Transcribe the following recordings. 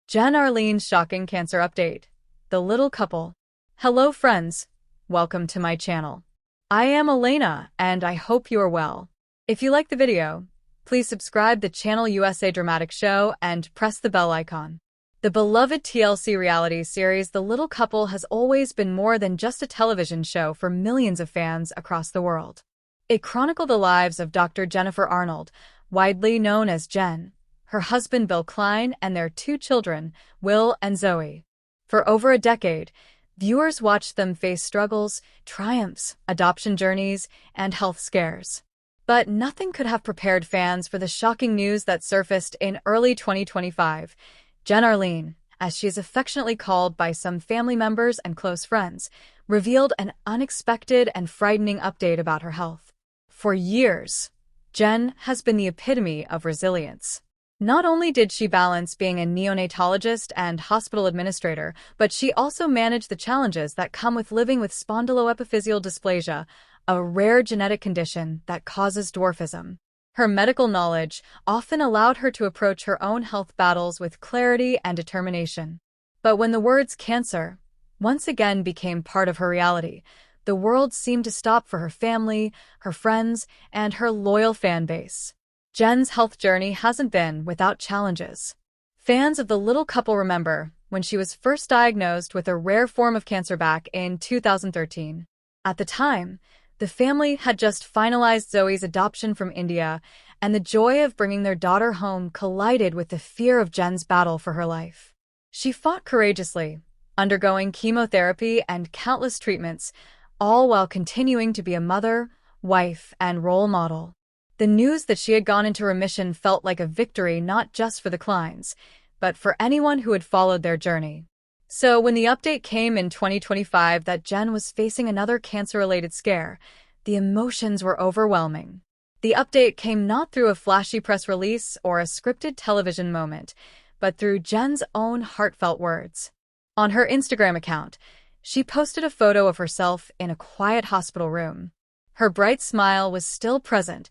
Jen Arlene's shocking cancer update. The little couple. Hello friends, welcome to my channel. I am Elena and I hope you are well. If you like the video, please subscribe the channel USA Dramatic Show and press the bell icon. The beloved TLC reality series The Little Couple has always been more than just a television show for millions of fans across the world. It chronicled the lives of Dr. Jennifer Arnold, widely known as Jen, her husband Bill Klein, and their two children, Will and Zoe. For over a decade, viewers watched them face struggles, triumphs, adoption journeys, and health scares. But nothing could have prepared fans for the shocking news that surfaced in early 2025. Jen Arlene, as she is affectionately called by some family members and close friends, revealed an unexpected and frightening update about her health. For years, Jen has been the epitome of resilience. Not only did she balance being a neonatologist and hospital administrator, but she also managed the challenges that come with living with spondyloepiphyseal dysplasia, a rare genetic condition that causes dwarfism. Her medical knowledge often allowed her to approach her own health battles with clarity and determination. But when the words cancer once again became part of her reality, the world seemed to stop for her family, her friends, and her loyal fan base. Jen's health journey hasn't been without challenges. Fans of The Little Couple remember when she was first diagnosed with a rare form of cancer back in 2013. At the time, the family had just finalized Zoe's adoption from India, and the joy of bringing their daughter home collided with the fear of Jen's battle for her life. She fought courageously, undergoing chemotherapy and countless treatments, all while continuing to be a mother, wife, and role model. The news that she had gone into remission felt like a victory not just for the Kleins, but for anyone who had followed their journey. So when the update came in 2025 that Jen was facing another cancer-related scare, the emotions were overwhelming. The update came not through a flashy press release or a scripted television moment, but through Jen's own heartfelt words. On her Instagram account, she posted a photo of herself in a quiet hospital room. Her bright smile was still present,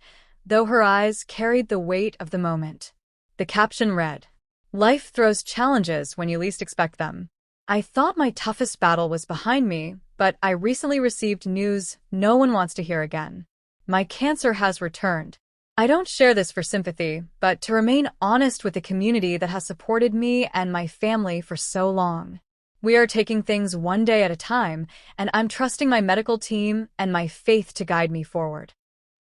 though her eyes carried the weight of the moment. The caption read, "Life throws challenges when you least expect them. I thought my toughest battle was behind me, but I recently received news no one wants to hear again. My cancer has returned. I don't share this for sympathy, but to remain honest with the community that has supported me and my family for so long. We are taking things one day at a time, and I'm trusting my medical team and my faith to guide me forward."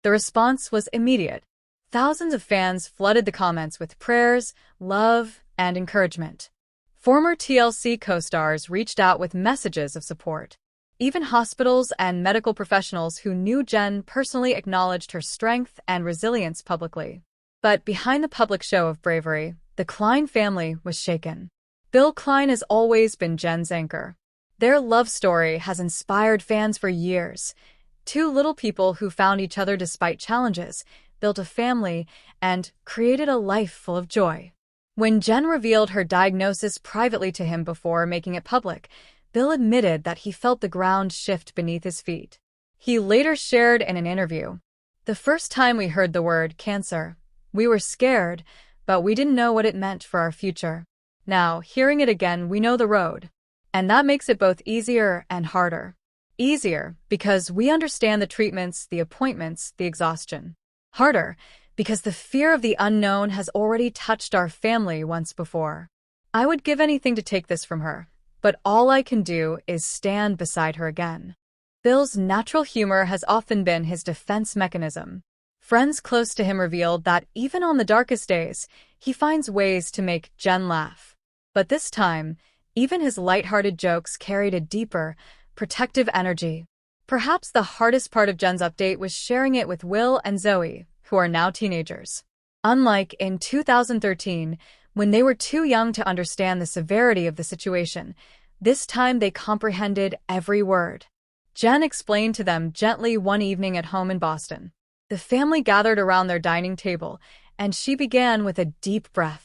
The response was immediate. Thousands of fans flooded the comments with prayers, love, and encouragement. Former TLC co-stars reached out with messages of support. Even hospitals and medical professionals who knew Jen personally acknowledged her strength and resilience publicly. But behind the public show of bravery, the Klein family was shaken. Bill Klein has always been Jen's anchor. Their love story has inspired fans for years. Two little people who found each other despite challenges, built a family, and created a life full of joy. When Jen revealed her diagnosis privately to him before making it public, Bill admitted that he felt the ground shift beneath his feet. He later shared in an interview, "The first time we heard the word cancer, we were scared, but we didn't know what it meant for our future. Now, hearing it again, we know the road. And that makes it both easier and harder. Easier, because we understand the treatments, the appointments, the exhaustion. Harder, because the fear of the unknown has already touched our family once before. I would give anything to take this from her, but all I can do is stand beside her again." Bill's natural humor has often been his defense mechanism. Friends close to him revealed that even on the darkest days, he finds ways to make Jen laugh. But this time, even his lighthearted jokes carried a deeper, protective energy. Perhaps the hardest part of Jen's update was sharing it with Will and Zoe, who are now teenagers. Unlike in 2013, when they were too young to understand the severity of the situation, this time they comprehended every word. Jen explained to them gently one evening at home in Boston. The family gathered around their dining table, and she began with a deep breath.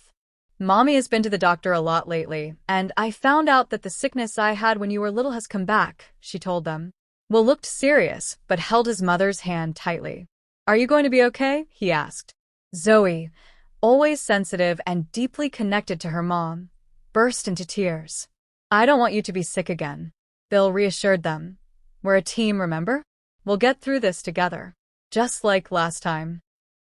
"Mommy has been to the doctor a lot lately, and I found out that the sickness I had when you were little has come back," she told them. Will looked serious, but held his mother's hand tightly. "Are you going to be okay?" he asked. Zoe, always sensitive and deeply connected to her mom, burst into tears. "I don't want you to be sick again," Bill reassured them. "We're a team, remember? We'll get through this together. Just like last time."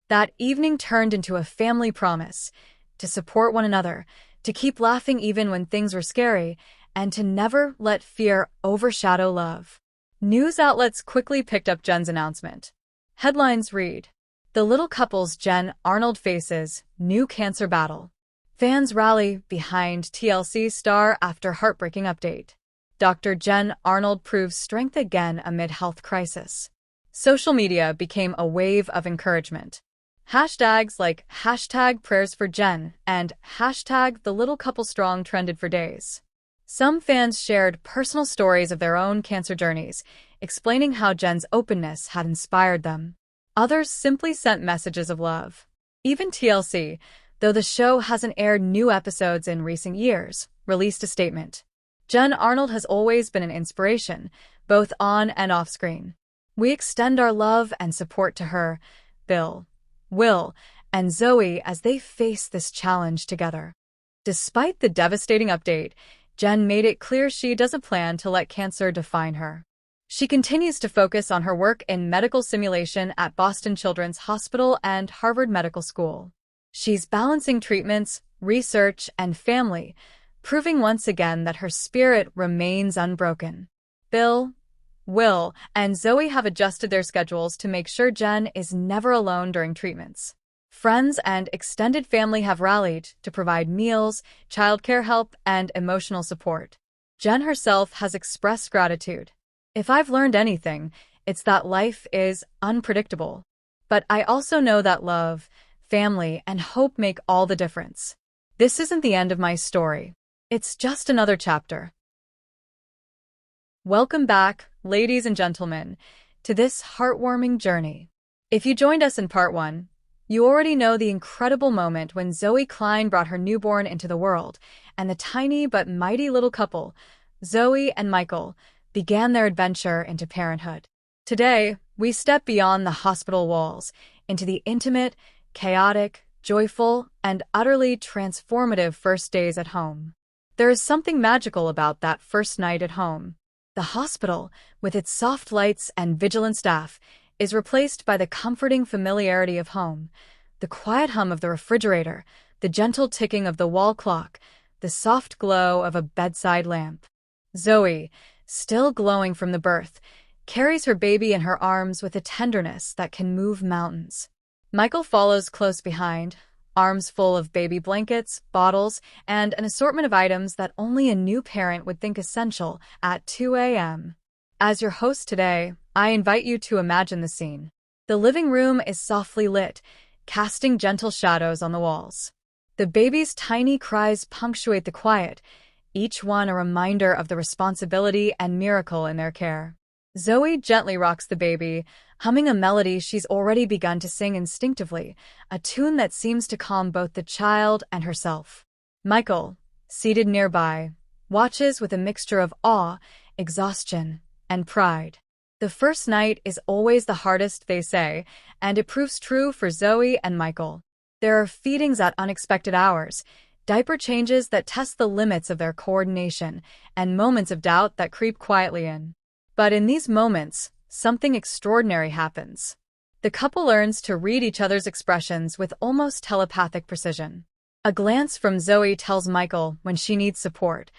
That evening turned into a family promise to support one another, to keep laughing even when things were scary, and to never let fear overshadow love. News outlets quickly picked up Jen's announcement. Headlines read, "The little couple's Jen Arnold faces new cancer battle. Fans rally behind TLC star after heartbreaking update. Dr. Jen Arnold proves strength again amid health crisis." Social media became a wave of encouragement. Hashtags like #PrayersForJen and #TheLittleCoupleStrong trended for days. Some fans shared personal stories of their own cancer journeys, explaining how Jen's openness had inspired them. Others simply sent messages of love. Even TLC, though the show hasn't aired new episodes in recent years, released a statement. "Jen Arnold has always been an inspiration, both on and off screen. We extend our love and support to her, Bill, Will, and Zoe as they face this challenge together." Despite the devastating update, Jen made it clear she doesn't plan to let cancer define her. She continues to focus on her work in medical simulation at Boston Children's Hospital and Harvard Medical School. She's balancing treatments, research, and family, proving once again that her spirit remains unbroken. Bill, Will, and Zoe have adjusted their schedules to make sure Jen is never alone during treatments. Friends and extended family have rallied to provide meals, childcare help, and emotional support. Jen herself has expressed gratitude. "If I've learned anything, it's that life is unpredictable. But I also know that love, family, and hope make all the difference. This isn't the end of my story. It's just another chapter." Welcome back, ladies and gentlemen, to this heartwarming journey. If you joined us in part 1, you already know the incredible moment when Zoe Klein brought her newborn into the world, and the tiny but mighty little couple, Zoe and Michael, began their adventure into parenthood. Today, we step beyond the hospital walls into the intimate, chaotic, joyful, and utterly transformative first days at home. There is something magical about that first night at home. The hospital, with its soft lights and vigilant staff, is replaced by the comforting familiarity of home, the quiet hum of the refrigerator, the gentle ticking of the wall clock, the soft glow of a bedside lamp. Zoe, still glowing from the birth, carries her baby in her arms with a tenderness that can move mountains. Michael follows close behind, arms full of baby blankets, bottles, and an assortment of items that only a new parent would think essential at 2 a.m. As your host today, I invite you to imagine the scene. The living room is softly lit, casting gentle shadows on the walls. The baby's tiny cries punctuate the quiet, each one a reminder of the responsibility and miracle in their care. Zoe gently rocks the baby, humming a melody she's already begun to sing instinctively, a tune that seems to calm both the child and herself. Michael, seated nearby, watches with a mixture of awe, exhaustion, and pride. The first night is always the hardest, they say, and it proves true for Zoe and Michael. There are feedings at unexpected hours, diaper changes that test the limits of their coordination, and moments of doubt that creep quietly in. But in these moments, something extraordinary happens. The couple learns to read each other's expressions with almost telepathic precision. A glance from Zoe tells Michael when she needs support.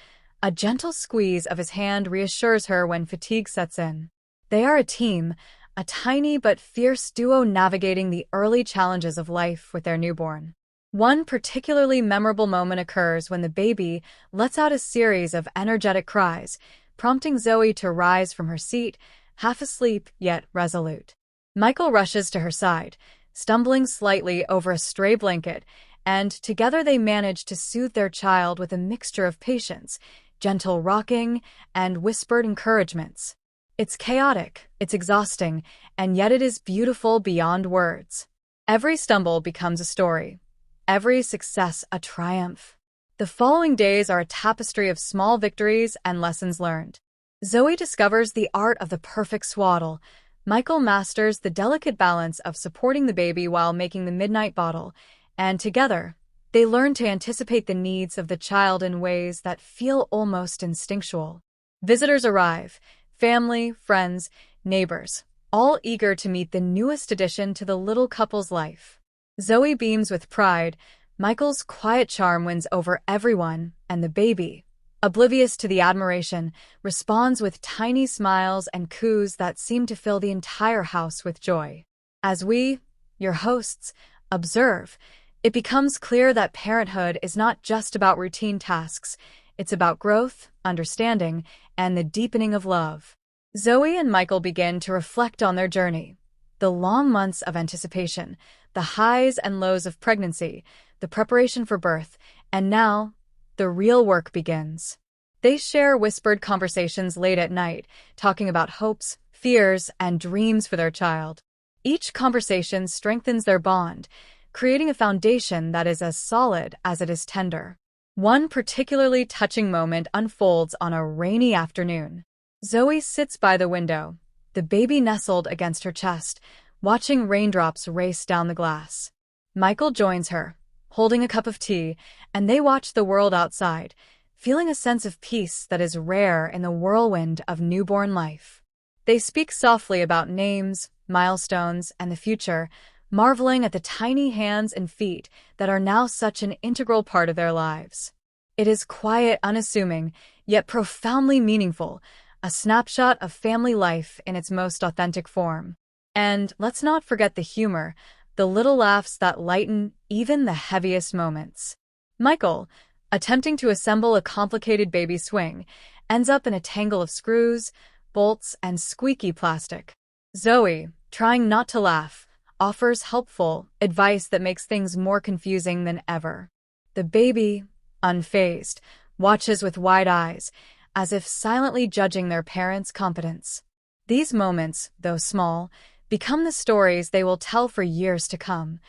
A gentle squeeze of his hand reassures her when fatigue sets in. They are a team, a tiny but fierce duo navigating the early challenges of life with their newborn. One particularly memorable moment occurs when the baby lets out a series of energetic cries, prompting Zoe to rise from her seat, half asleep yet resolute. Michael rushes to her side, stumbling slightly over a stray blanket, and together they manage to soothe their child with a mixture of patience, gentle rocking, and whispered encouragements. It's chaotic, it's exhausting, and yet it is beautiful beyond words. Every stumble becomes a story, every success a triumph. The following days are a tapestry of small victories and lessons learned. Zoe discovers the art of the perfect swaddle. Michael masters the delicate balance of supporting the baby while making the midnight bottle, and together, They learn to anticipate the needs of the child in ways that feel almost instinctual. Visitors arrive, family, friends, neighbors, all eager to meet the newest addition to the little couple's life. Zoe beams with pride, Michael's quiet charm wins over everyone, and the baby, oblivious to the admiration, responds with tiny smiles and coos that seem to fill the entire house with joy. As we, your hosts, observe, it becomes clear that parenthood is not just about routine tasks, it's about growth, understanding, and the deepening of love. Zoe and Michael begin to reflect on their journey. The long months of anticipation, the highs and lows of pregnancy, the preparation for birth, and now, the real work begins. They share whispered conversations late at night, talking about hopes, fears, and dreams for their child. Each conversation strengthens their bond, creating a foundation that is as solid as it is tender. One particularly touching moment unfolds on a rainy afternoon. Zoe sits by the window, the baby nestled against her chest, watching raindrops race down the glass. Michael joins her, holding a cup of tea, and they watch the world outside, feeling a sense of peace that is rare in the whirlwind of newborn life. They speak softly about names, milestones, and the future, marveling at the tiny hands and feet that are now such an integral part of their lives. It is quiet, unassuming, yet profoundly meaningful, a snapshot of family life in its most authentic form. And let's not forget the humor, the little laughs that lighten even the heaviest moments. Michael, attempting to assemble a complicated baby swing, ends up in a tangle of screws, bolts, and squeaky plastic. Zoe, trying not to laugh, offers helpful advice that makes things more confusing than ever. The baby, unfazed, watches with wide eyes, as if silently judging their parents' competence. These moments, though small, become the stories they will tell for years to come,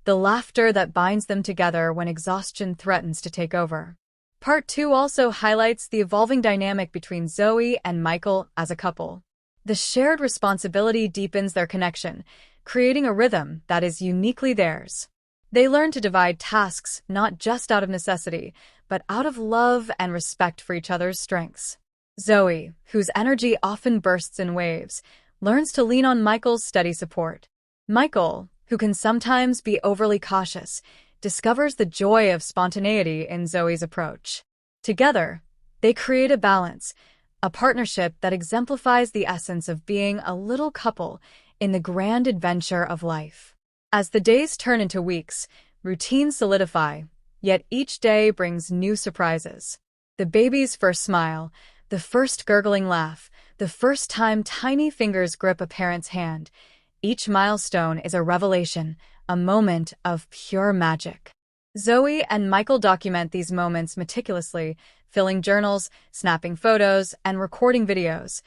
the laughter that binds them together when exhaustion threatens to take over. Part 2 also highlights the evolving dynamic between Zoe and Michael as a couple. The shared responsibility deepens their connection, creating a rhythm that is uniquely theirs. They learn to divide tasks not just out of necessity, but out of love and respect for each other's strengths. Zoe, whose energy often bursts in waves, learns to lean on Michael's steady support. Michael, who can sometimes be overly cautious, discovers the joy of spontaneity in Zoe's approach. Together, they create a balance, a partnership that exemplifies the essence of being a little couple in the grand adventure of life. As the days turn into weeks, routines solidify, yet each day brings new surprises. The baby's first smile, the first gurgling laugh, the first time tiny fingers grip a parent's hand. Each milestone is a revelation, a moment of pure magic. Zoe and Michael document these moments meticulously, filling journals, snapping photos, and recording videos,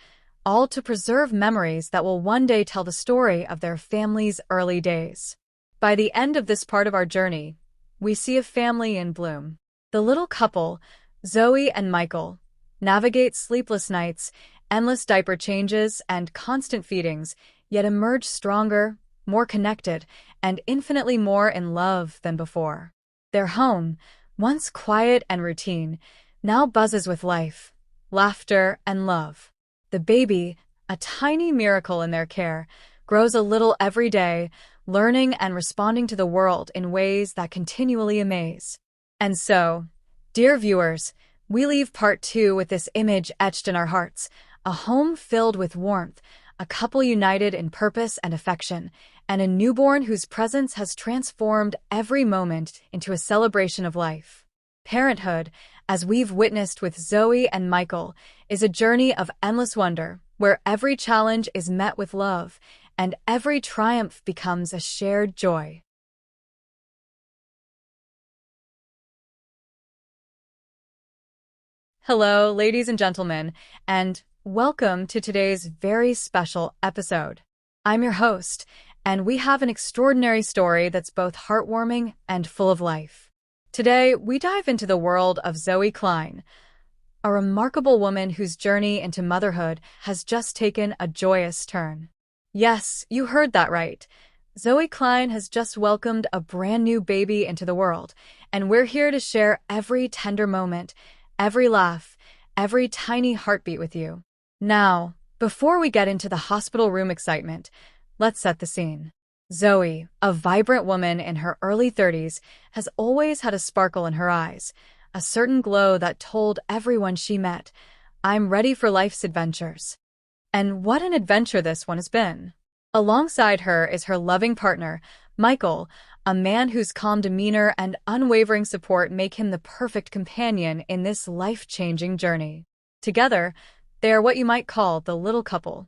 all to preserve memories that will one day tell the story of their family's early days. By the end of this part of our journey, we see a family in bloom. The little couple, Zoe and Michael, navigate sleepless nights, endless diaper changes, and constant feedings, yet emerge stronger, more connected, and infinitely more in love than before. Their home, once quiet and routine, now buzzes with life, laughter, and love. The baby, a tiny miracle in their care, grows a little every day, learning and responding to the world in ways that continually amaze. And so, dear viewers, we leave part 2 with this image etched in our hearts, a home filled with warmth, a couple united in purpose and affection, and a newborn whose presence has transformed every moment into a celebration of life. Parenthood, as we've witnessed with Zoe and Michael, is a journey of endless wonder, where every challenge is met with love, and every triumph becomes a shared joy. Hello, ladies and gentlemen, and welcome to today's very special episode. I'm your host, and we have an extraordinary story that's both heartwarming and full of life. Today, we dive into the world of Zoe Klein, a remarkable woman whose journey into motherhood has just taken a joyous turn. Yes, you heard that right. Zoe Klein has just welcomed a brand new baby into the world, and we're here to share every tender moment, every laugh, every tiny heartbeat with you. Now, before we get into the hospital room excitement, let's set the scene. Zoe, a vibrant woman in her early 30s, has always had a sparkle in her eyes, a certain glow that told everyone she met, "I'm ready for life's adventures." And what an adventure this one has been. Alongside her is her loving partner, Michael, a man whose calm demeanor and unwavering support make him the perfect companion in this life-changing journey. Together, they are what you might call the little couple.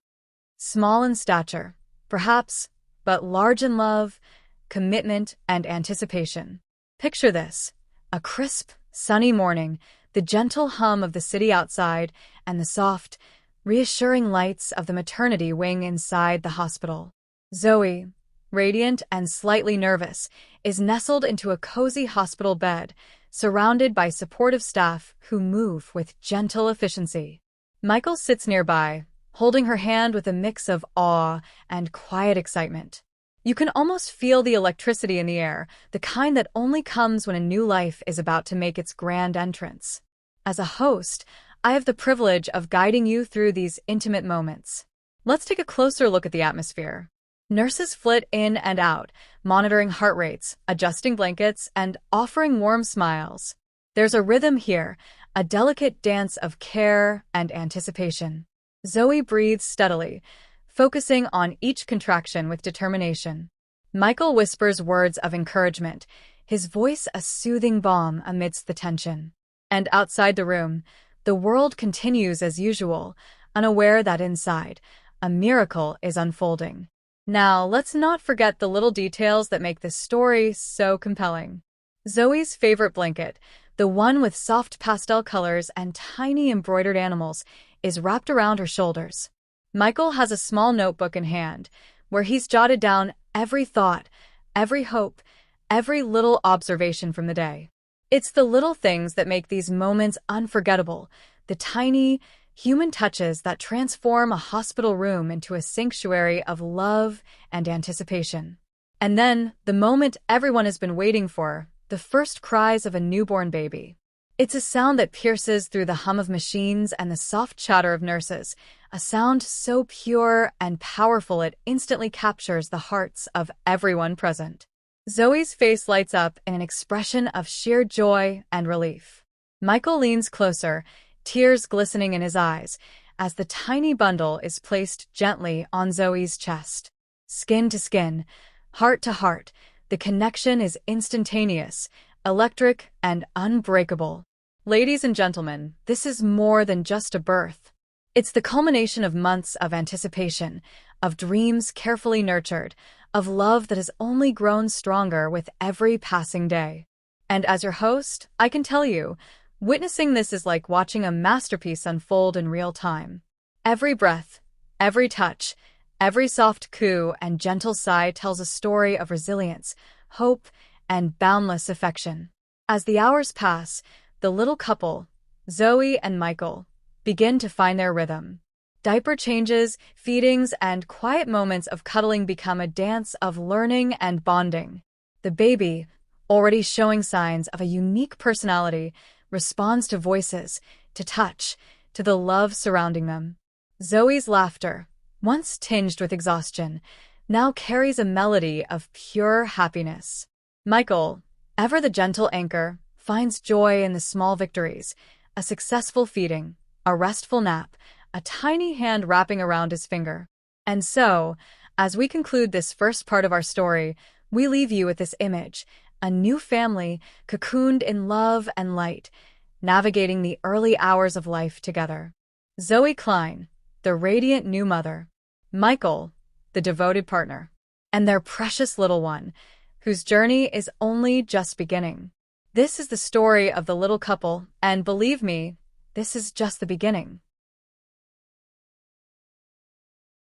Small in stature, perhaps, but large in love, commitment, and anticipation. Picture this: a crisp, sunny morning, the gentle hum of the city outside, and the soft, reassuring lights of the maternity wing inside the hospital. Zoe, radiant and slightly nervous, is nestled into a cozy hospital bed, surrounded by supportive staff who move with gentle efficiency. Michael sits nearby, holding her hand with a mix of awe and quiet excitement. You can almost feel the electricity in the air, the kind that only comes when a new life is about to make its grand entrance. As a host, I have the privilege of guiding you through these intimate moments. Let's take a closer look at the atmosphere. Nurses flit in and out, monitoring heart rates, adjusting blankets, and offering warm smiles. There's a rhythm here, a delicate dance of care and anticipation. Zoe breathes steadily, focusing on each contraction with determination. Michael whispers words of encouragement, his voice a soothing balm amidst the tension. And outside the room, the world continues as usual, unaware that inside, a miracle is unfolding. Now, let's not forget the little details that make this story so compelling. Zoe's favorite blanket, the one with soft pastel colors and tiny embroidered animals, is wrapped around her shoulders. Michael has a small notebook in hand, where he's jotted down every thought, every hope, every little observation from the day. It's the little things that make these moments unforgettable, the tiny, human touches that transform a hospital room into a sanctuary of love and anticipation. And then, the moment everyone has been waiting for, the first cries of a newborn baby. It's a sound that pierces through the hum of machines and the soft chatter of nurses, a sound so pure and powerful it instantly captures the hearts of everyone present. Zoe's face lights up in an expression of sheer joy and relief. Michael leans closer, tears glistening in his eyes, as the tiny bundle is placed gently on Zoe's chest. Skin to skin, heart to heart, the connection is instantaneous, electric, and unbreakable. Ladies and gentlemen, this is more than just a birth. It's the culmination of months of anticipation, of dreams carefully nurtured, of love that has only grown stronger with every passing day. And as your host, I can tell you, witnessing this is like watching a masterpiece unfold in real time. Every breath, every touch, every soft coo and gentle sigh tells a story of resilience, hope, and boundless affection. As the hours pass, the little couple, Zoe and Michael, begin to find their rhythm. Diaper changes, feedings, and quiet moments of cuddling become a dance of learning and bonding. The baby, already showing signs of a unique personality, responds to voices, to touch, to the love surrounding them. Zoe's laughter, once tinged with exhaustion, now carries a melody of pure happiness. Michael, ever the gentle anchor, finds joy in the small victories, a successful feeding, a restful nap, a tiny hand wrapping around his finger. And so, as we conclude this first part of our story, we leave you with this image, a new family cocooned in love and light, navigating the early hours of life together. Zoe Klein, the radiant new mother. Michael, the devoted partner. And their precious little one, whose journey is only just beginning. This is the story of the little couple, and believe me, this is just the beginning.